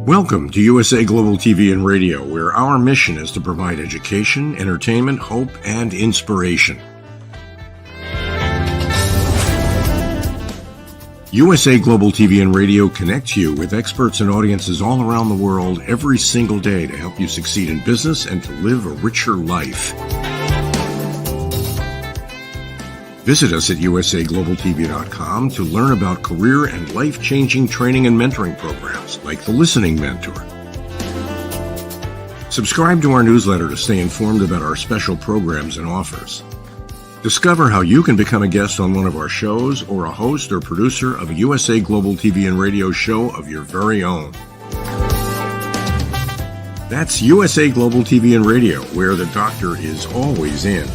Welcome to USA Global TV and Radio, where our mission is to provide education, entertainment, hope, and inspiration. USA Global TV and Radio connects you with experts and audiences all around the world every single day to help you succeed in business and to live a richer life. Visit us at usaglobaltv.com to learn about career and life-changing training and mentoring programs like the Listening Mentor. Subscribe to our newsletter to stay informed about our special programs and offers. Discover how you can become a guest on one of our shows or a host or producer of a USA Global TV and Radio show of your very own. That's USA Global TV and Radio, where the doctor is always in.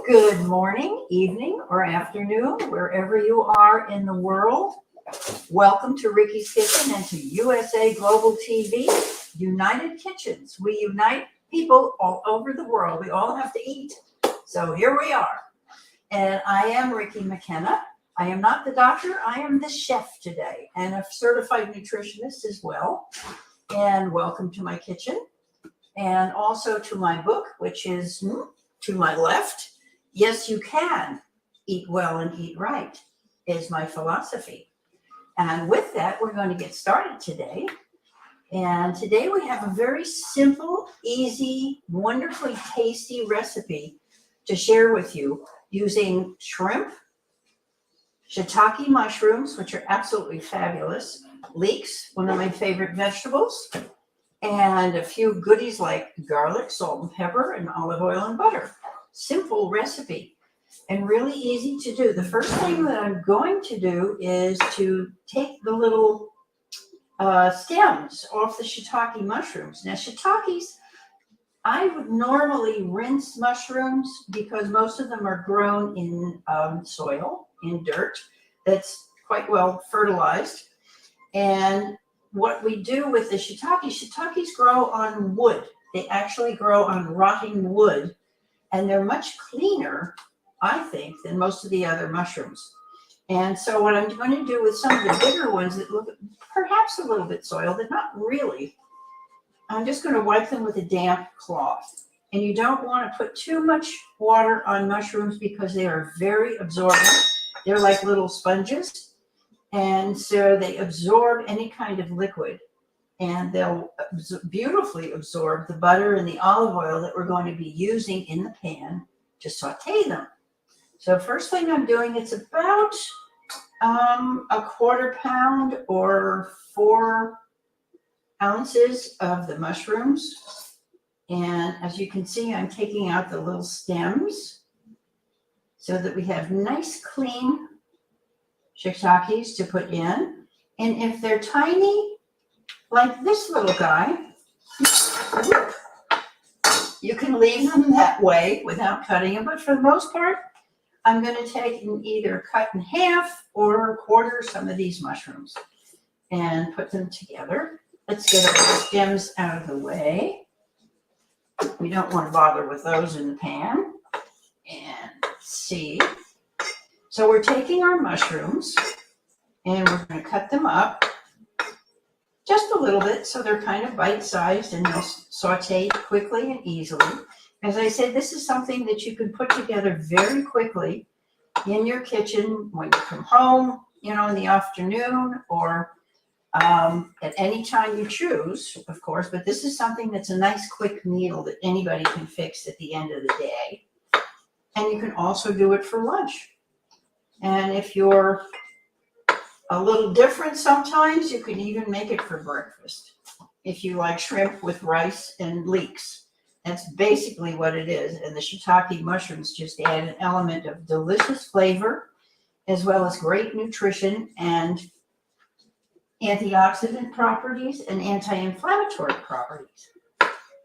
Good morning, evening, or afternoon, wherever you are in the world. Welcome to Ricki's Kitchen and to USA Global TV, United Kitchens. We unite people all over the world. We all have to eat. So here we are. And I am Ricki Mckenna. I am not the doctor. I am the chef today and a certified nutritionist as well. And welcome to my kitchen and also to my book, which is to my left. Yes, you can eat well and eat right is my philosophy. And with that, we're going to get started today. And today we have a very simple, easy, wonderfully tasty recipe to share with you using shrimp, shiitake mushrooms, which are absolutely fabulous, leeks, one of my favorite vegetables, and a few goodies like garlic, salt and pepper, and olive oil and butter. Simple recipe and really easy to do. The first thing that I'm going to do is to take the little stems off the shiitake mushrooms. Now, shiitakes, I would normally rinse mushrooms because most of them are grown in soil, in dirt that's quite well fertilized. And what we do with the shiitakes grow on wood. They actually grow on rotting wood. And they're much cleaner, I think, than most of the other mushrooms. And so what I'm going to do with some of the bigger ones that look perhaps a little bit soiled, but not really, I'm just going to wipe them with a damp cloth. And you don't want to put too much water on mushrooms because they are very absorbent. They're like little sponges. And so they absorb any kind of liquid. And they'll beautifully absorb the butter and the olive oil that we're going to be using in the pan to saute them. So first thing I'm doing, it's about a quarter pound or 4 ounces of the mushrooms. And as you can see, I'm taking out the little stems so that we have nice, clean shiitakes to put in. And if they're tiny, like this little guy, you can leave them that way without cutting them. But for the most part, I'm going to take and either cut in half or quarter some of these mushrooms and put them together. Let's get our stems out of the way. We don't want to bother with those in the pan. And let's see. So we're taking our mushrooms and we're going to cut them up. Just a little bit, so they're kind of bite-sized and they'll saute quickly and easily. As I said, this is something that you can put together very quickly in your kitchen when you come home, in the afternoon or at any time you choose, of course. But this is something that's a nice quick meal that anybody can fix at the end of the day. And you can also do it for lunch. And if you're a little different sometimes, you can even make it for breakfast. If you like shrimp with rice and leeks, that's basically what it is. And the shiitake mushrooms just add an element of delicious flavor, as well as great nutrition and antioxidant properties and anti-inflammatory properties.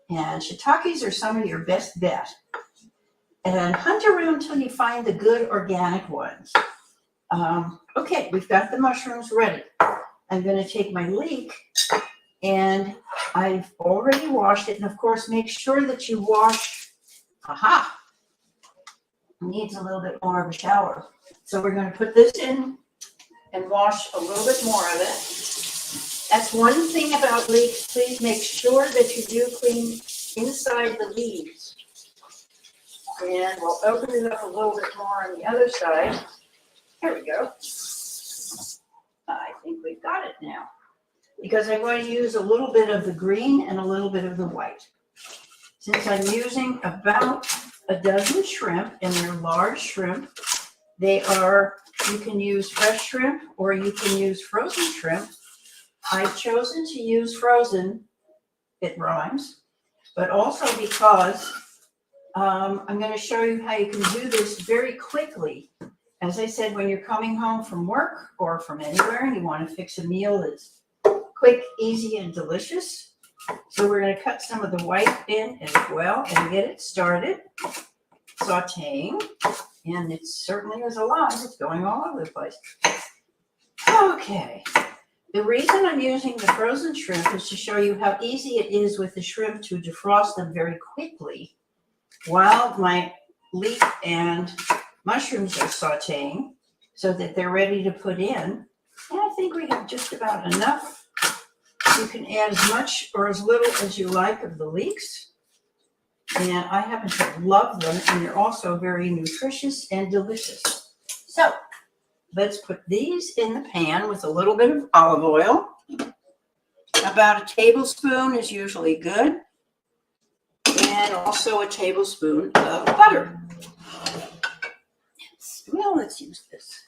And shiitakes are some of your best bet. And hunt around until you find the good organic ones. Okay, we've got the mushrooms ready. I'm going to take my leek and I've already washed it. And of course, make sure that you wash Aha! Needs a little bit more of a shower. So we're going to put this in and wash a little bit more of it. That's one thing about leeks. Please make sure that you do clean inside the leaves. And we'll open it up a little bit more on the other side. Here we go. I think we've got it now. Because I'm going to use a little bit of the green and a little bit of the white. Since I'm using about a dozen shrimp, and they're large shrimp, they are, you can use fresh shrimp or you can use frozen shrimp. I've chosen to use frozen, it rhymes, but also because I'm going to show you how you can do this very quickly. As I said, when you're coming home from work or from anywhere and you want to fix a meal that's quick, easy, and delicious. So we're going to cut some of the white in as well and get it started sauteing. And it certainly is alive. It's going all over the place. Okay. The reason I'm using the frozen shrimp is to show you how easy it is with the shrimp to defrost them very quickly while my leek and mushrooms are sauteing so that they're ready to put in. And I think we have just about enough. You can add as much or as little as you like of the leeks. And I happen to love them, and they're also very nutritious and delicious. So let's put these in the pan with a little bit of olive oil. About a tablespoon is usually good. And also a tablespoon of butter. Well, let's use this.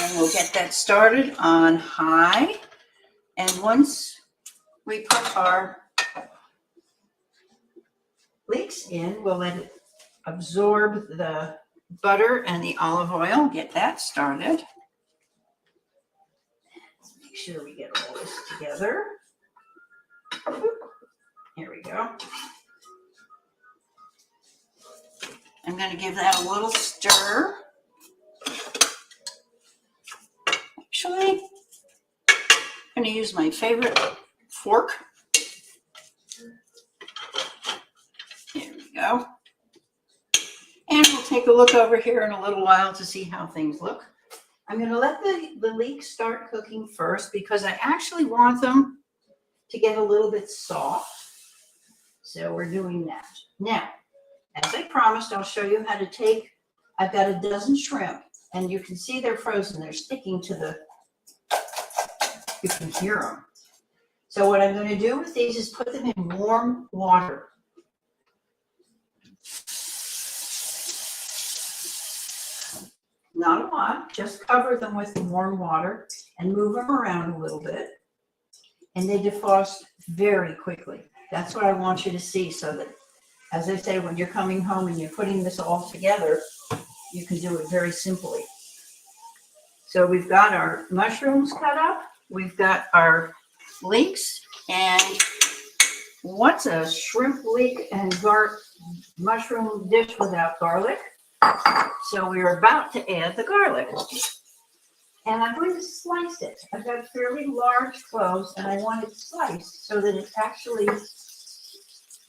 And we'll get that started on high. And once we put our leeks in, we'll let it absorb the butter and the olive oil. Get that started. Let's make sure we get all this together. Here we go. I'm going to give that a little stir. Actually, I'm going to use my favorite fork. There we go. And we'll take a look over here in a little while to see how things look. I'm going to let the leeks start cooking first because I actually want them to get a little bit soft. So we're doing that. Now, as I promised, I'll show you how to take, I've got a dozen shrimp, and you can see they're frozen. They're sticking to the, you can hear them. So what I'm going to do with these is put them in warm water. Not a lot, just cover them with warm water and move them around a little bit. And they defrost very quickly. That's what I want you to see so that, as I say, when you're coming home and you're putting this all together, you can do it very simply. So we've got our mushrooms cut up. We've got our leeks. And what's a shrimp, leek, and mushroom dish without garlic? So we're about to add the garlic. And I'm going to slice it. I've got fairly large cloves, and I want it sliced so that it actually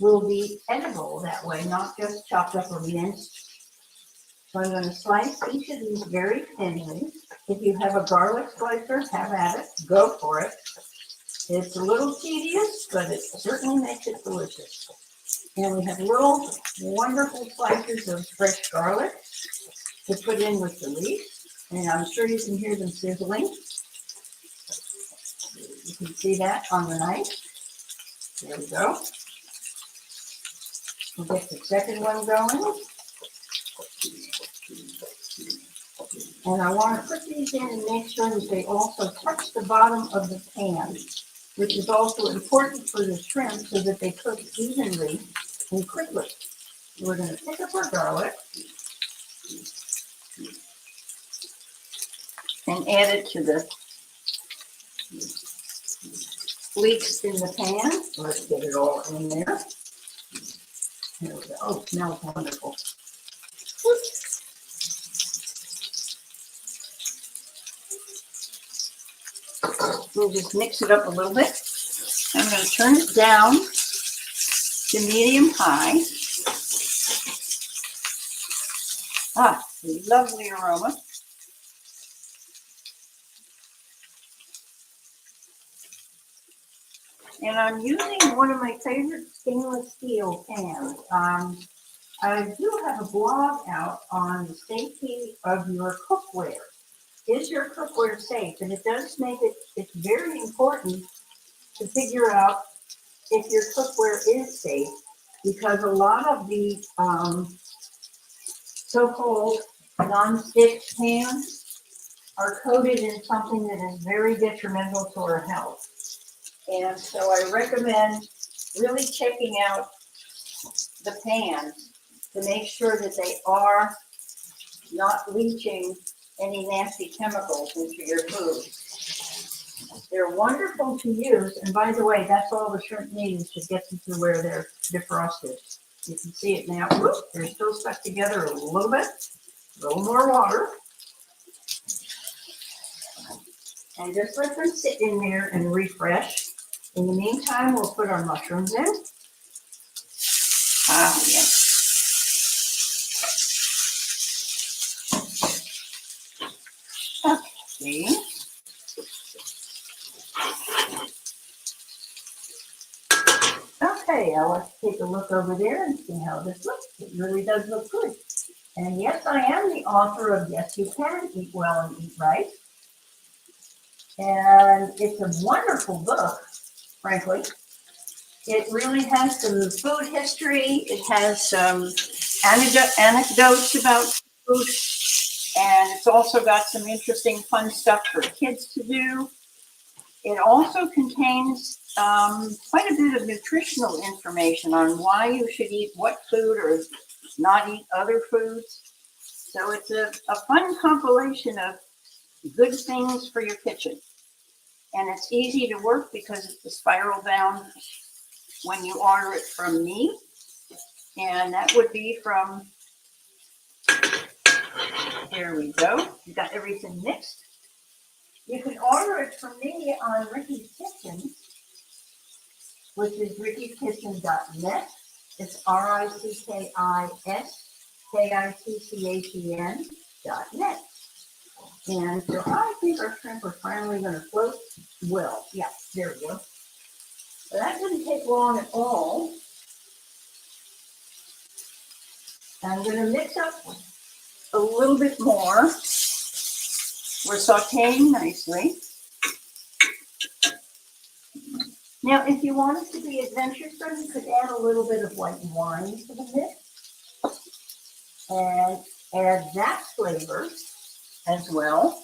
will be edible that way, not just chopped up or minced. So I'm going to slice each of these very thinly. If you have a garlic slicer, have at it. Go for it. It's a little tedious, but it certainly makes it delicious. And we have little wonderful slices of fresh garlic to put in with the leeks. And I'm sure you can hear them sizzling. You can see that on the knife. There we go. We'll get the second one going. And I want to put these in and make sure that they also touch the bottom of the pan, which is also important for the shrimp so that they cook evenly and quickly. We're going to pick up our garlic and add it to the leeks in the pan. Let's get it all in there. There we go. Oh, it smells wonderful. we'll just mix it up a little bit. I'm going to turn it down to medium high. Ah, lovely aroma. And I'm using one of my favorite stainless steel pans. I do have a blog out on the safety of your cookware. Is your cookware safe? And it does make it's very important to figure out if your cookware is safe, because a lot of the so-called non-stick pans are coated in something that is very detrimental to our health. And so I recommend really checking out the pans to make sure that they are not leaching any nasty chemicals into your food. They're wonderful to use, and by the way, that's all the shrimp needs to get them to where they're defrosted. You can see it now. Whoop, they're still stuck together a little bit. A little more water. And just let them sit in there and refresh. In the meantime, we'll put our mushrooms in. Ah, yes. Okay. Okay, now let's take a look over there and see how this looks. It really does look good. And yes, I am the author of Yes, You Can Eat Well and Eat Right. And it's a wonderful book, frankly. It really has some food history. It has some anecdotes about food. And it's also got some interesting, fun stuff for kids to do. It also contains quite a bit of nutritional information on why you should eat what food or not eat other foods. So it's a fun compilation of good things for your kitchen. And it's easy to work because it's a spiral bound when you order it from me. And that would be from, here we go. You got everything mixed. You can order it from me on Ricki's Kitchen, which is rickiskitchen.net. It's RICKISKITCHEN.net. And so I think our shrimp are finally going to float well. Yeah, there we go. So that didn't take long at all. I'm going to mix up a little bit more. We're sauteing nicely. Now, if you wanted to be adventuresome, you could add a little bit of white wine to the mix and add that flavor as well.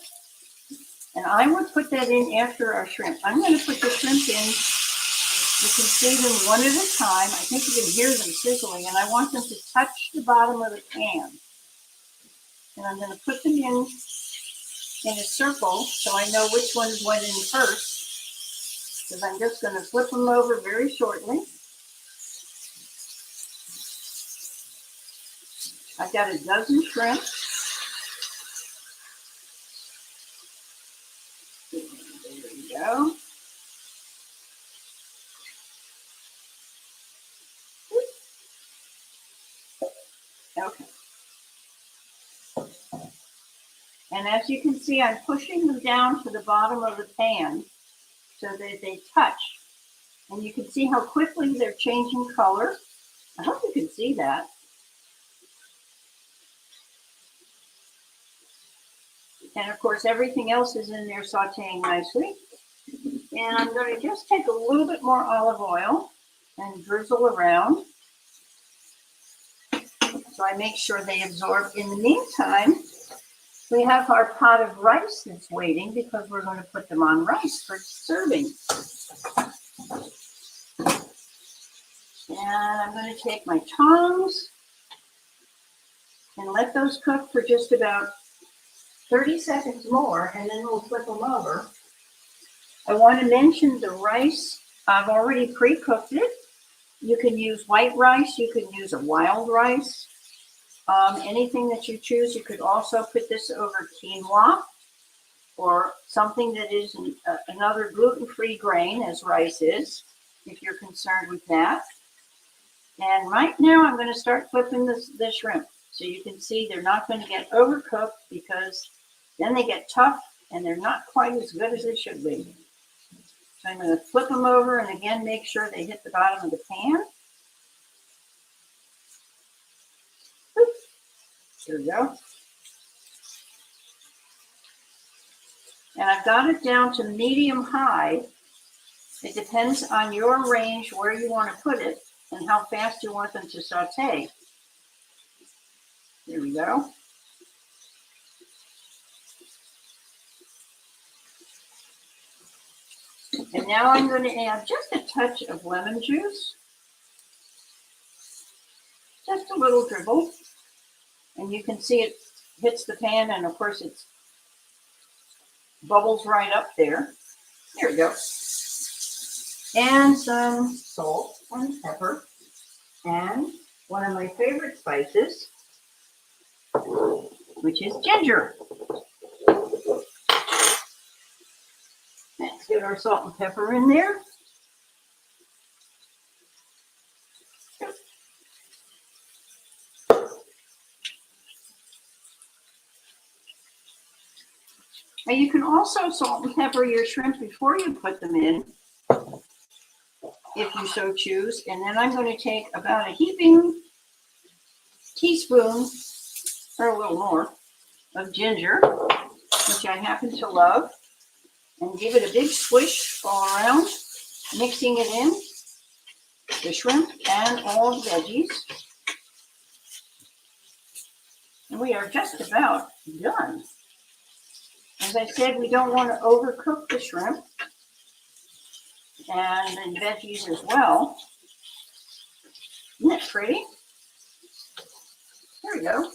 And I would put that in after our shrimp. I'm going to put the shrimp in. You can see them one at a time. I think you can hear them sizzling, and I want them to touch the bottom of the pan. And I'm going to put them in a circle so I know which ones went in first, because I'm just going to flip them over very shortly. I've got a dozen shrimp. There we go. Okay. And as you can see, I'm pushing them down to the bottom of the pan so that they touch. And you can see how quickly they're changing color. I hope you can see that. And of course, everything else is in there sauteing nicely. And I'm going to just take a little bit more olive oil and drizzle around, so I make sure they absorb. In the meantime, we have our pot of rice that's waiting because we're going to put them on rice for serving. And I'm going to take my tongs and let those cook for just about 30 seconds more, and then we'll flip them over. I want to mention the rice. I've already pre-cooked it. You can use white rice. You can use a wild rice. Anything that you choose. You could also put this over quinoa. or something that is another gluten-free grain, as rice is, if you're concerned with that. And right now I'm going to start flipping the shrimp. So you can see they're not going to get overcooked, because then they get tough and they're not quite as good as they should be. So I'm going to flip them over and again make sure they hit the bottom of the pan. Oops. There we go. And I've got it down to medium-high. It depends on your range where you want to put it and how fast you want them to saute. There we go. And now I'm going to add just a touch of lemon juice. Just a little dribble. And you can see it hits the pan, and of course it's bubbles right up there. There we go. And some salt and pepper. And one of my favorite spices, which is ginger. Let's get our salt and pepper in there. Now you can also salt and pepper your shrimp before you put them in, if you so choose. And then I'm going to take about a heaping teaspoon, or a little more, of ginger, which I happen to love, and give it a big swish all around, mixing it in, the shrimp and all the veggies. And we are just about done. As I said, we don't want to overcook the shrimp and the veggies as well. Isn't it pretty? There we go.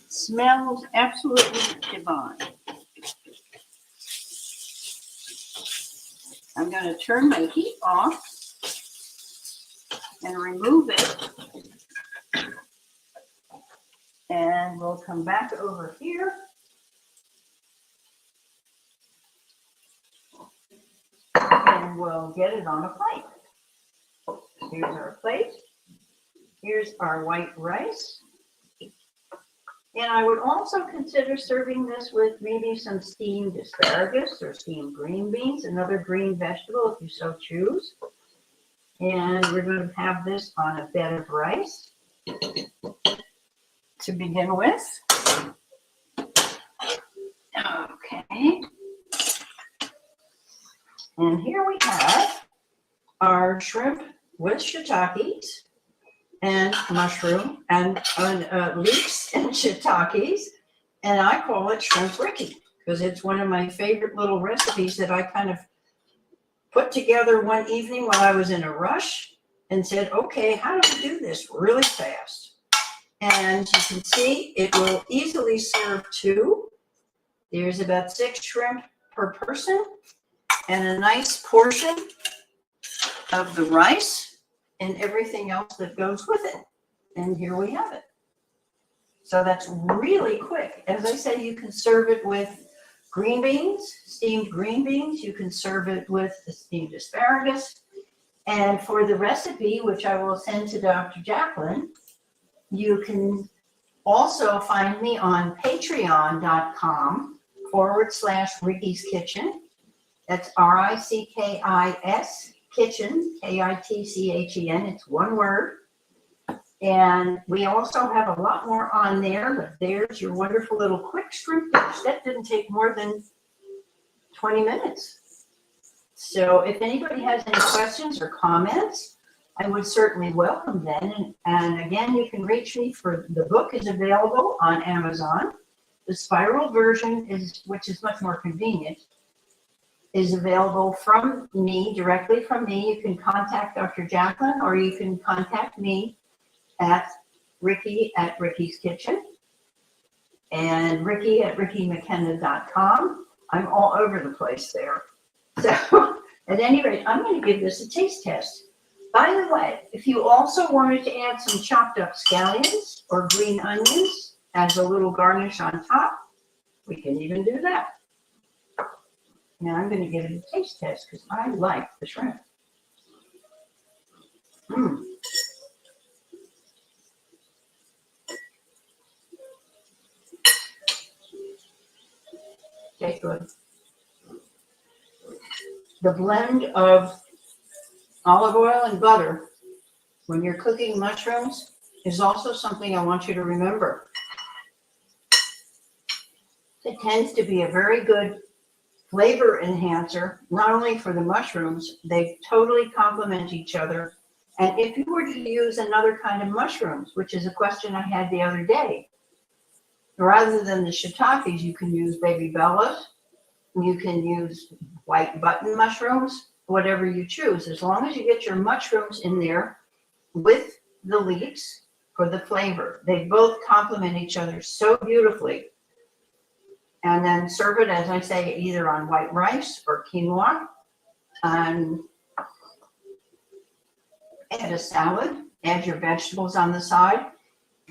Smells absolutely divine. I'm going to turn my heat off and remove it. And we'll come back over here. And we'll get it on a plate. Here's our plate. Here's our white rice. And I would also consider serving this with maybe some steamed asparagus or steamed green beans, another green vegetable if you so choose. And we're going to have this on a bed of rice to begin with. Okay. And here we have our shrimp with shiitakes and mushroom and leeks and shiitakes. And I call it shrimp Ricki because it's one of my favorite little recipes that I kind of put together one evening while I was in a rush and said, okay, how do we do this really fast? And you can see it will easily serve two. There's about 6 shrimp per person and a nice portion of the rice and everything else that goes with it. And here we have it. So that's really quick. As I said, you can serve it with green beans, steamed green beans. You can serve it with the steamed asparagus. And for the recipe, which I will send to Dr. Jacqueline, you can also find me on patreon.com/Ricki's Kitchen. That's RICKIS Kitchen, KITCHEN. It's one word. And we also have a lot more on there, but there's your wonderful little quick shrimp dish. That didn't take more than 20 minutes. So if anybody has any questions or comments, I would certainly welcome them. And again, you can reach me for the book is available on Amazon. The spiral version is, which is much more convenient, is available from me, directly from me. You can contact Dr. Jacqueline or you can contact me at Ricki at Ricki's Kitchen and Ricki at RickiMckenna.com. I'm all over the place there. So at any rate, I'm going to give this a taste test. By the way, if you also wanted to add some chopped up scallions or green onions as a little garnish on top, We can even do that. Now I'm going to give it a taste test because I like the shrimp. Okay, good. The blend of olive oil and butter when you're cooking mushrooms is also something I want you to remember. It tends to be a very good flavor enhancer, not only for the mushrooms, they totally complement each other. And if you were to use another kind of mushrooms, which is a question I had the other day, rather than the shiitakes, you can use baby bellas, you can use white button mushrooms, whatever you choose, as long as you get your mushrooms in there with the leeks for the flavor. They both complement each other so beautifully. And then serve it, as I say, either on white rice or quinoa. And add a salad, add your vegetables on the side.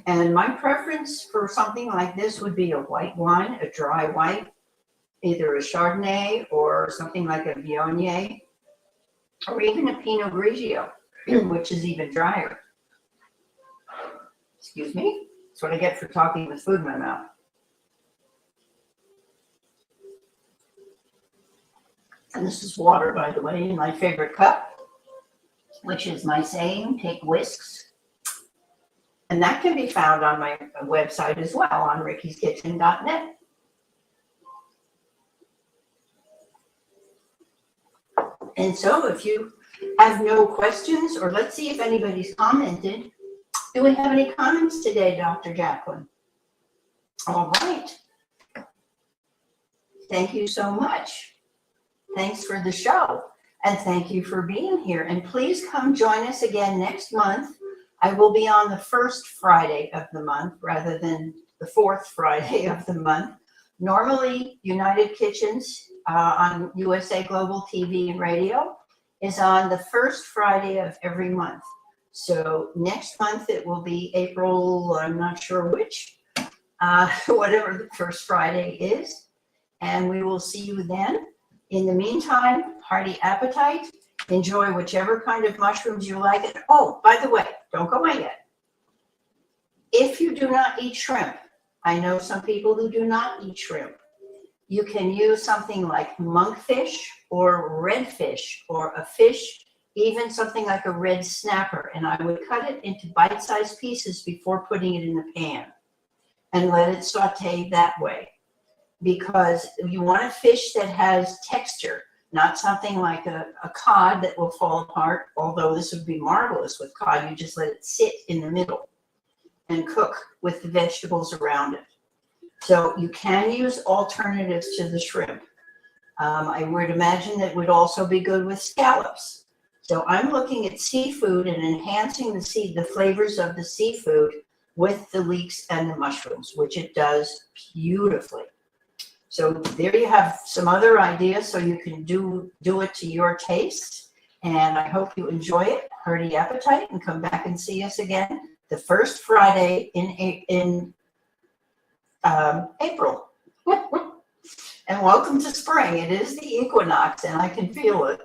And my preference for something like this would be a white wine, a dry white, either a Chardonnay or something like a Viognier, or even a Pinot Grigio, which is even drier. Excuse me, that's what I get for talking with food in my mouth. And this is water, by the way, in my favorite cup, which is my saying, take whisks. And that can be found on my website as well, on rickiskitchen.net. And so if you have no questions, or let's see if anybody's commented. Do we have any comments today, Dr. Jacqueline? All right. Thank you so much. Thanks for the show, and thank you for being here. And please come join us again next month. I will be on the first Friday of the month rather than the fourth Friday of the month. Normally, United Kitchens on USA Global TV and Radio is on the first Friday of every month. So next month it will be April, I'm not sure which, whatever the first Friday is. And we will see you then. In the meantime, hearty appetite. Enjoy whichever kind of mushrooms you like. And oh, by the way, don't go away yet. If you do not eat shrimp, I know some people who do not eat shrimp. You can use something like monkfish or redfish or a fish, even something like a red snapper. And I would cut it into bite-sized pieces before putting it in the pan and let it saute that way. Because you want a fish that has texture, not something like a cod that will fall apart, although this would be marvelous with cod. You just let it sit in the middle and cook with the vegetables around it. So you can use alternatives to the shrimp. I would imagine that would also be good with scallops. So I'm looking at seafood and enhancing the flavors of the seafood with the leeks and the mushrooms, which it does beautifully. So there you have some other ideas so you can do it to your taste. And I hope you enjoy it. Hearty appetite, and come back and see us again the first Friday in April. And welcome to spring. It is the equinox and I can feel it.